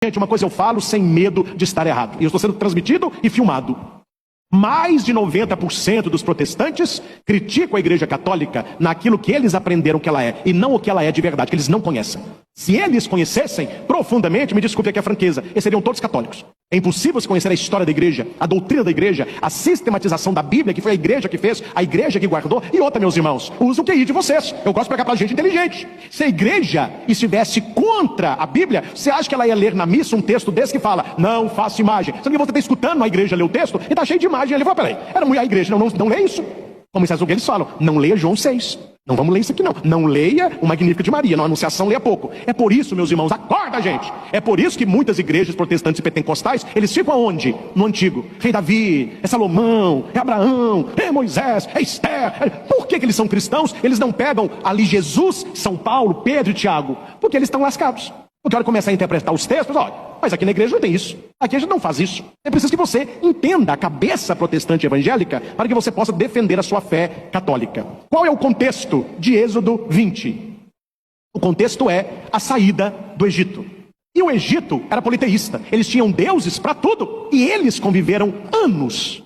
Gente, uma coisa eu falo sem medo de estar errado. E eu estou sendo transmitido e filmado. Mais de 90% dos protestantes criticam a Igreja Católica naquilo que eles aprenderam que ela é, e não o que ela é de verdade, que eles não conhecem. Se eles conhecessem profundamente, me desculpe aqui a franqueza, eles seriam todos católicos. É impossível se conhecer a história da igreja, a doutrina da igreja, a sistematização da Bíblia, que foi a igreja que fez, a igreja que guardou. E outra, meus irmãos, usa o QI de vocês. Eu gosto de pregar para gente inteligente. Se a igreja estivesse contra a Bíblia, você acha que ela ia ler na missa um texto desse que fala, não faça imagem? Só que você está escutando a igreja ler o texto e está cheio de imagem. Ele fala, peraí, a igreja não lê isso. Como isso é o que eles falam, não leia João 6. Não vamos ler isso aqui não. Não leia o Magnífico de Maria. Na Anunciação leia pouco. É por isso, meus irmãos, acorda, gente. É por isso que muitas igrejas protestantes e pentecostais, eles ficam aonde? No Antigo. Rei Davi, é Salomão, é Abraão, é Moisés, é Esther. Por que eles são cristãos? Eles não pegam ali Jesus, São Paulo, Pedro e Tiago. Porque eles estão lascados. Porque a hora que começar a interpretar os textos, olha, mas aqui na igreja não tem isso. Aqui a gente não faz isso. É preciso que você entenda a cabeça protestante evangélica para que você possa defender a sua fé católica. Qual é o contexto de Êxodo 20? O contexto é a saída do Egito. E o Egito era politeísta. Eles tinham deuses para tudo. E eles conviveram anos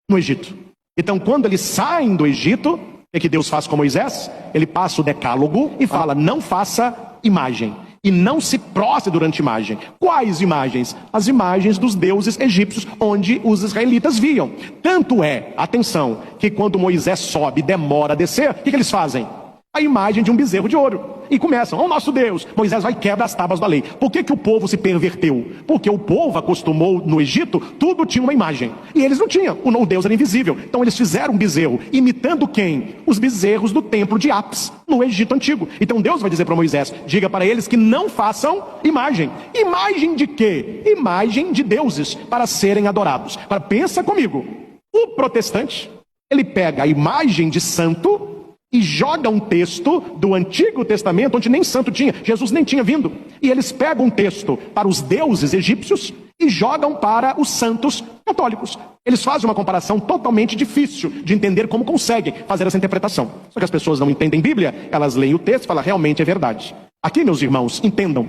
no Egito. Então, quando eles saem do Egito, o que Deus faz com Moisés? Ele passa o decálogo e fala, não faça imagem. E não se prostre durante imagem. Quais imagens? As imagens dos deuses egípcios, onde os israelitas viam. Tanto é, atenção, que quando Moisés sobe e demora a descer, o que eles fazem? A imagem de um bezerro de ouro. E começam, ó nosso Deus. Moisés vai e quebra as tábuas da lei. Por que o povo se perverteu? Porque o povo acostumou no Egito, tudo tinha uma imagem. E eles não tinham, o Deus era invisível. Então eles fizeram um bezerro, imitando quem? Os bezerros do templo de Apis, no Egito antigo. Então Deus vai dizer para Moisés, diga para eles que não façam imagem. Imagem de quê? Imagem de deuses, para serem adorados. Agora pensa comigo, o protestante, ele pega a imagem de santo e joga um texto do Antigo Testamento, onde nem santo tinha, Jesus nem tinha vindo. E eles pegam um texto para os deuses egípcios e jogam para os santos católicos. Eles fazem uma comparação totalmente difícil de entender como conseguem fazer essa interpretação. Só que as pessoas não entendem Bíblia, elas leem o texto e falam, realmente é verdade. Aqui, meus irmãos, entendam,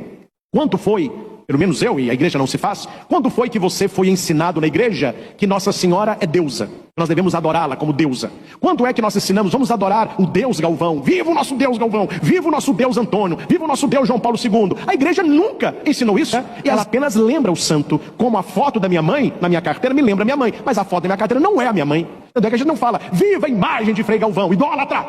quanto foi, pelo menos eu, e a igreja não se faz, quando foi que você foi ensinado na igreja que Nossa Senhora é deusa? Nós devemos adorá-la como deusa. Quando é que nós ensinamos, vamos adorar o Deus Galvão? Viva o nosso Deus Galvão! Viva o nosso Deus Antônio! Viva o nosso Deus João Paulo II! A igreja nunca ensinou isso. E ela apenas lembra o santo. Como a foto da minha mãe, na minha carteira, me lembra a minha mãe. Mas a foto da minha carteira não é a minha mãe. Tanto é que a gente não fala, viva a imagem de Frei Galvão, idólatra!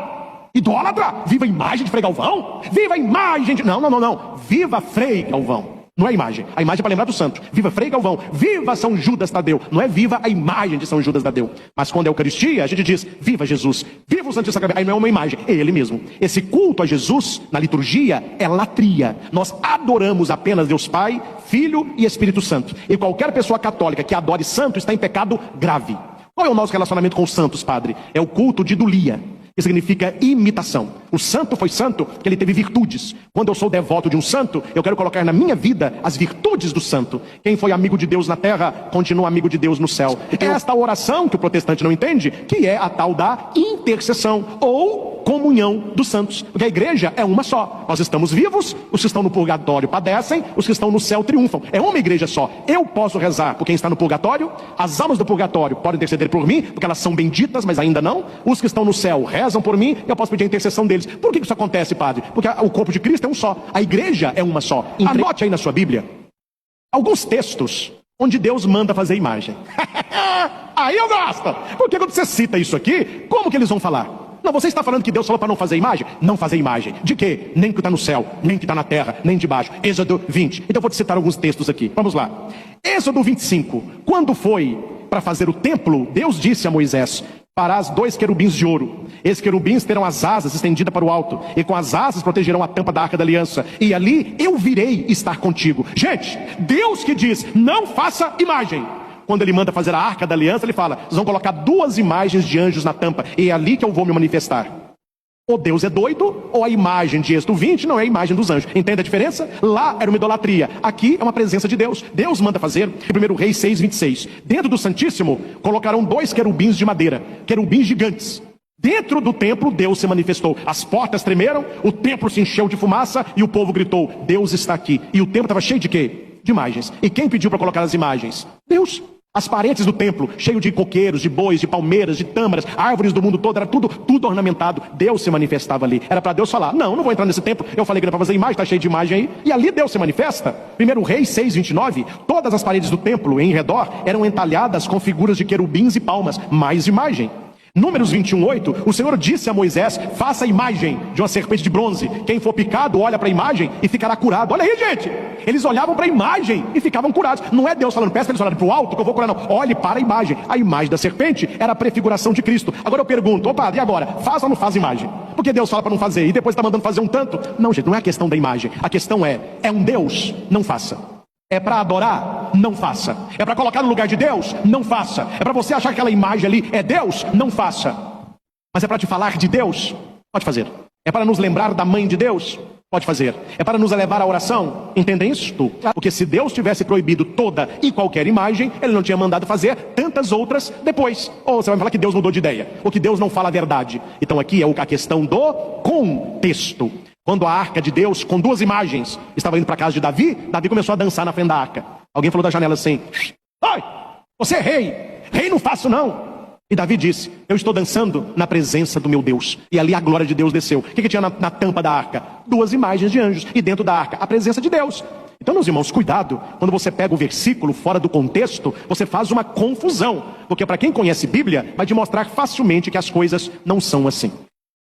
Idólatra! Viva a imagem de Frei Galvão! Viva a imagem de... Não. Viva Frei Galvão! Não é a imagem é para lembrar do santo. Viva Frei Galvão, viva São Judas Tadeu. Não é viva a imagem de São Judas Tadeu. Mas quando é a Eucaristia, a gente diz, viva Jesus, viva o Santíssimo Sacramento. Aí não é uma imagem, é ele mesmo. Esse culto a Jesus, na liturgia, é latria. Nós adoramos apenas Deus Pai, Filho e Espírito Santo. E qualquer pessoa católica que adore santo está em pecado grave. Qual é o nosso relacionamento com os santos, padre? É o culto de idolia, que significa imitação. O santo foi santo porque ele teve virtudes. Quando eu sou devoto de um santo, eu quero colocar na minha vida as virtudes do santo. Quem foi amigo de Deus na terra, continua amigo de Deus no céu. É esta oração que o protestante não entende, que é a tal da intercessão, ou comunhão dos santos. Porque a igreja é uma só. Nós estamos vivos, os que estão no purgatório padecem, os que estão no céu triunfam. É uma igreja só. Eu posso rezar por quem está no purgatório, as almas do purgatório podem interceder por mim, porque elas são benditas, mas ainda não. Os que estão no céu rezam por mim, eu posso pedir a intercessão deles. Por que isso acontece, padre? Porque o corpo de Cristo é um só. A igreja é uma só. Anote aí na sua Bíblia alguns textos onde Deus manda fazer imagem. Aí eu gosto. Porque quando você cita isso aqui, como que eles vão falar? Não, você está falando que Deus falou para não fazer imagem? Não fazer imagem. De quê? Nem que está no céu, nem que está na terra, nem debaixo. Êxodo 20. Então eu vou te citar alguns textos aqui. Vamos lá. Êxodo 25. Quando foi para fazer o templo, Deus disse a Moisés, farás 2 querubins de ouro. Esses querubins terão as asas estendidas para o alto, e com as asas protegerão a tampa da arca da aliança. E ali eu virei estar contigo. Gente, Deus que diz, não faça imagem. Quando ele manda fazer a arca da aliança, ele fala, vocês vão colocar 2 imagens de anjos na tampa, e é ali que eu vou me manifestar. Ou Deus é doido, ou a imagem de Êxodo 20 não é a imagem dos anjos. Entende a diferença? Lá era uma idolatria, aqui é uma presença de Deus. Deus manda fazer, em 1 Reis 6:26. Dentro do Santíssimo, colocarão 2 querubins de madeira, querubins gigantes. Dentro do templo, Deus se manifestou. As portas tremeram, o templo se encheu de fumaça, e o povo gritou, Deus está aqui. E o templo estava cheio de quê? de imagens. E quem pediu para colocar as imagens? Deus. As paredes do templo, cheio de coqueiros, de bois, de palmeiras, de tâmaras, árvores do mundo todo, era tudo ornamentado. Deus se manifestava ali. Era para Deus falar: não vou entrar nesse templo. Eu falei que não é para fazer imagem, está cheio de imagem aí. E ali Deus se manifesta. 1 Reis 6:29, todas as paredes do templo em redor eram entalhadas com figuras de querubins e palmas, mais imagem. Números 21:8, o Senhor disse a Moisés: faça a imagem de uma serpente de bronze. Quem for picado, olha para a imagem e ficará curado. Olha aí, gente. Eles olhavam para a imagem e ficavam curados. Não é Deus falando: peça para eles olharem para o alto que eu vou curar, não. Olhe para a imagem. A imagem da serpente era a prefiguração de Cristo. Agora eu pergunto: ô padre, e agora? Faz ou não faz imagem? Porque Deus fala para não fazer e depois está mandando fazer um tanto? Não, gente, não é a questão da imagem. A questão é um Deus? Não faça. É para adorar? Não faça. É para colocar no lugar de Deus? Não faça. É para você achar que aquela imagem ali é Deus? Não faça. Mas é para te falar de Deus? Pode fazer. É para nos lembrar da mãe de Deus? Pode fazer. É para nos levar à oração? Entendem isto? Porque se Deus tivesse proibido toda e qualquer imagem, Ele não tinha mandado fazer tantas outras depois. Ou você vai me falar que Deus mudou de ideia, ou que Deus não fala a verdade. Então aqui é a questão do contexto. Quando a arca de Deus, com duas imagens, estava indo para a casa de Davi, Davi começou a dançar na frente da arca. Alguém falou da janela assim: ai, você é rei. Rei não faço não. E Davi disse: eu estou dançando na presença do meu Deus. E ali a glória de Deus desceu. O que tinha na tampa da arca? Duas imagens de anjos. E dentro da arca, a presença de Deus. Então, meus irmãos, cuidado. Quando você pega o versículo fora do contexto, você faz uma confusão. Porque para quem conhece Bíblia, vai te mostrar facilmente que as coisas não são assim.